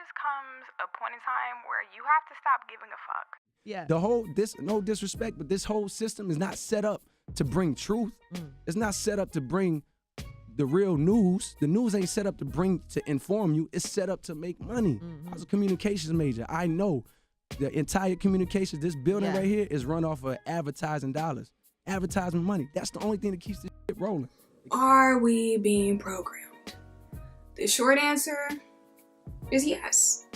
just comes a point in time where you have to stop giving a fuck. Yeah. No disrespect, but this whole system is not set up to bring truth. It's not set up to bring the real news. The news ain't set up to inform you. It's set up to make money. I was a communications major. I know the entire communications, this building right here is run off of advertising dollars, advertising money. That's the only thing that keeps this shit rolling. Are we being programmed? The short answer is yes.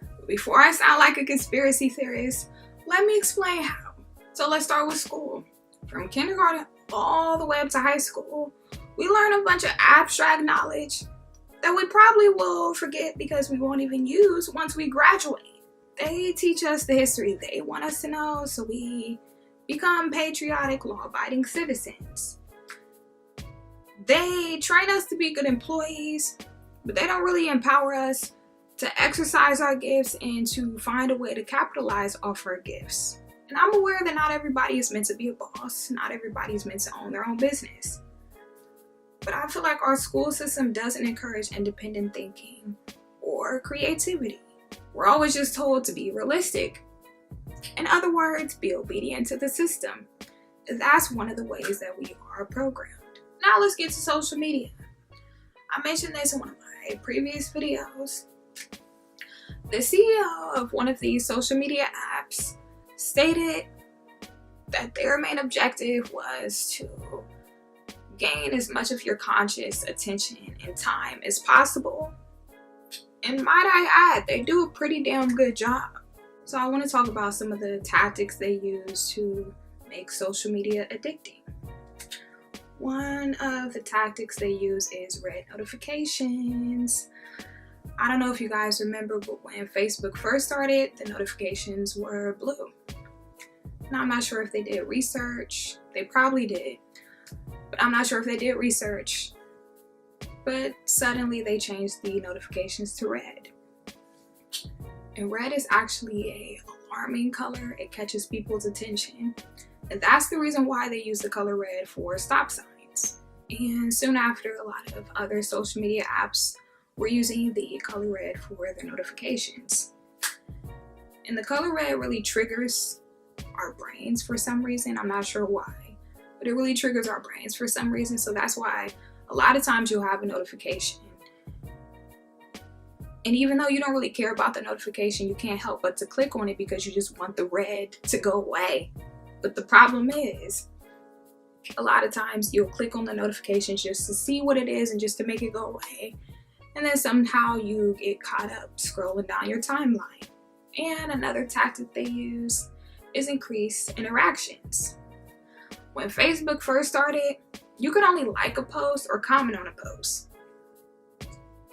But before I sound like a conspiracy theorist, let me explain how. So let's start with school. From kindergarten all the way up to high school, we learn a bunch of abstract knowledge that we probably will forget because we won't even use once we graduate. They teach us the history they want us to know, so we become patriotic, law-abiding citizens. They train us to be good employees, but they don't really empower us to exercise our gifts and to find a way to capitalize off our gifts. And I'm aware that not everybody is meant to be a boss. Not everybody is meant to own their own business. But I feel like our school system doesn't encourage independent thinking or creativity. We're always just told to be realistic. In other words, be obedient to the system. That's one of the ways that we are programmed. Now let's get to social media. I mentioned this in one of my previous videos. The CEO of one of these social media apps stated that their main objective was to gain as much of your conscious attention and time as possible. And might I add, they do a pretty damn good job. So I want to talk about some of the tactics they use to make social media addicting. One of the tactics they use is red notifications. I don't know if you guys remember, but when Facebook first started, the notifications were blue. Now, I'm not sure if they did research. They probably did. But I'm not sure if they did research. But suddenly they changed the notifications to red. And red is actually an alarming color. It catches people's attention. And that's the reason why they use the color red for stop signs. And soon after, a lot of other social media apps were using the color red for their notifications. And the color red really triggers our brains for some reason. I'm not sure why, but it really triggers our brains for some reason. So that's why a lot of times you'll have a notification, and even though you don't really care about the notification, you can't help but to click on it because you just want the red to go away. But the problem is, a lot of times you'll click on the notifications just to see what it is and just to make it go away. And then somehow you get caught up scrolling down your timeline. And another tactic they use is increased interactions. When Facebook first started, you could only like a post or comment on a post.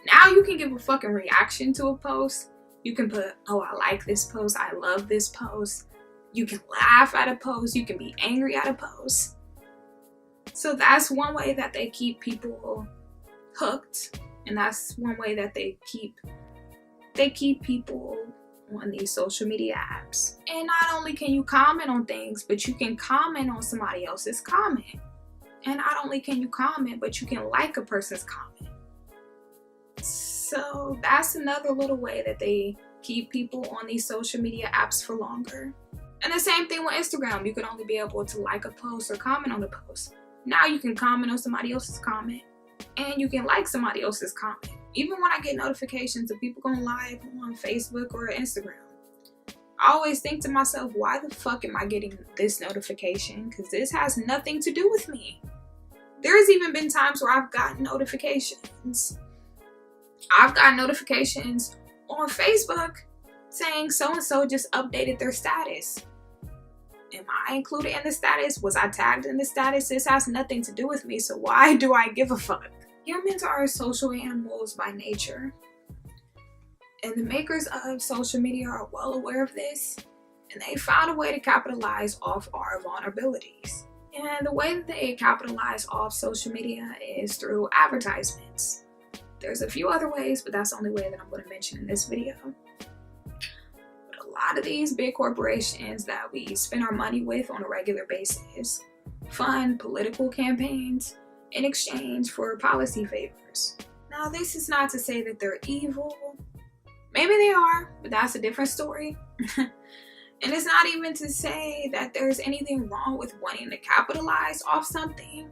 Now you can give a fucking reaction to a post. You can put, oh, I like this post, I love this post. You can laugh at a post, you can be angry at a post. So that's one way that they keep people hooked. And that's one way that they keep people on these social media apps. And not only can you comment on things, but you can comment on somebody else's comment. And not only can you comment, but you can like a person's comment. So that's another little way that they keep people on these social media apps for longer. And the same thing with Instagram. You can only be able to like a post or comment on a post. Now you can comment on somebody else's comment. And you can like somebody else's comment. Even when I get notifications of people going live on Facebook or Instagram, I always think to myself, why the fuck am I getting this notification? Because this has nothing to do with me. There's even been times where I've gotten notifications. I've gotten notifications on Facebook saying so-and-so just updated their status. Am I included in the status? Was I tagged in the status? This has nothing to do with me, so why do I give a fuck? Humans are social animals by nature. And the makers of social media are well aware of this, and they found a way to capitalize off our vulnerabilities. And the way that they capitalize off social media is through advertisements. There's a few other ways, but that's the only way that I'm going to mention in this video. But a lot of these big corporations that we spend our money with on a regular basis fund political campaigns in exchange for policy favors. Now, this is not to say that they're evil. Maybe they are, but that's a different story. And it's not even to say that there's anything wrong with wanting to capitalize off something.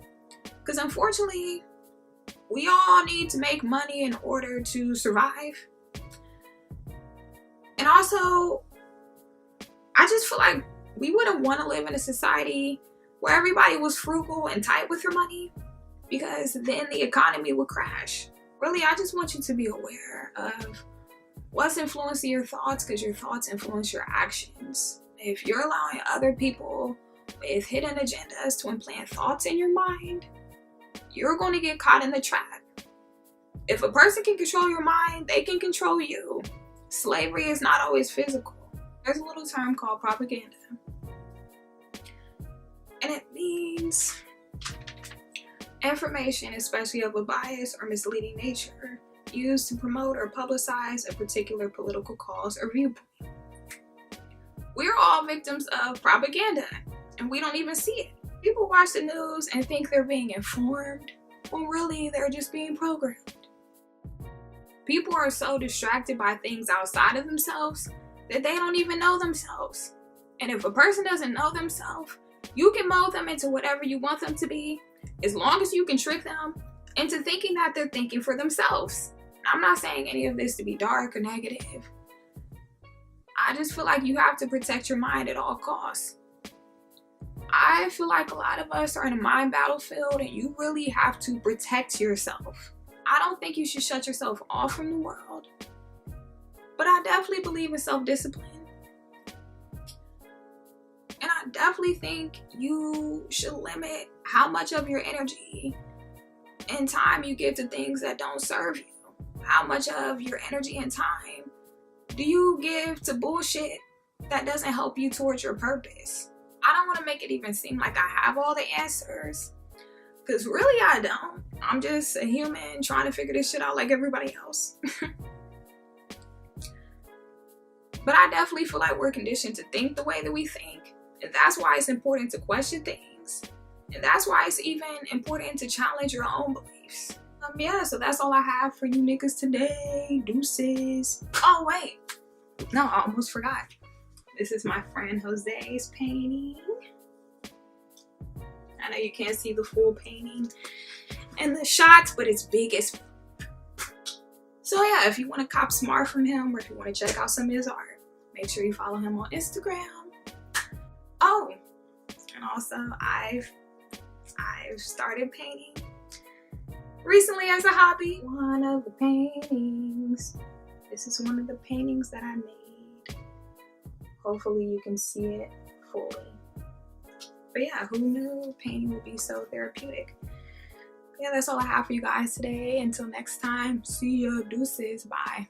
Because unfortunately, we all need to make money in order to survive. And also, I just feel like we wouldn't want to live in a society where everybody was frugal and tight with their money, because then the economy would crash. Really, I just want you to be aware of what's influencing your thoughts, because your thoughts influence your actions. If you're allowing other people with hidden agendas to implant thoughts in your mind, you're going to get caught in the trap. If a person can control your mind, they can control you. Slavery is not always physical. There's a little term called propaganda. And it means information, especially of a biased or misleading nature, used to promote or publicize a particular political cause or viewpoint. We're all victims of propaganda, and we don't even see it. People watch the news and think they're being informed, when really they're just being programmed. People are so distracted by things outside of themselves that they don't even know themselves. And if a person doesn't know themselves, you can mold them into whatever you want them to be, as long as you can trick them into thinking that they're thinking for themselves. I'm not saying any of this to be dark or negative. I just feel like you have to protect your mind at all costs. I feel like a lot of us are in a mind battlefield, and you really have to protect yourself. I don't think you should shut yourself off from the world, but I definitely believe in self-discipline. And I definitely think you should limit how much of your energy and time you give to things that don't serve you. How much of your energy and time do you give to bullshit that doesn't help you towards your purpose? I don't want to make it even seem like I have all the answers, because really I don't. I'm just a human trying to figure this shit out like everybody else. But I definitely feel like we're conditioned to think the way that we think. And that's why it's important to question things. And that's why it's even important to challenge your own beliefs. Yeah, so that's all I have for you niggas today. Deuces. Oh, wait. No, I almost forgot. This is my friend Jose's painting. I know you can't see the full painting and the shots, but it's big as... So yeah, if you want to cop some art from him, or if you want to check out some of his art, make sure you follow him on Instagram. Oh, and also I've started painting recently as a hobby. One of the paintings. This is one of the paintings that I made. Hopefully you can see it fully. But yeah, who knew painting would be so therapeutic? Yeah, that's all I have for you guys today. Until next time, see ya, deuces, bye.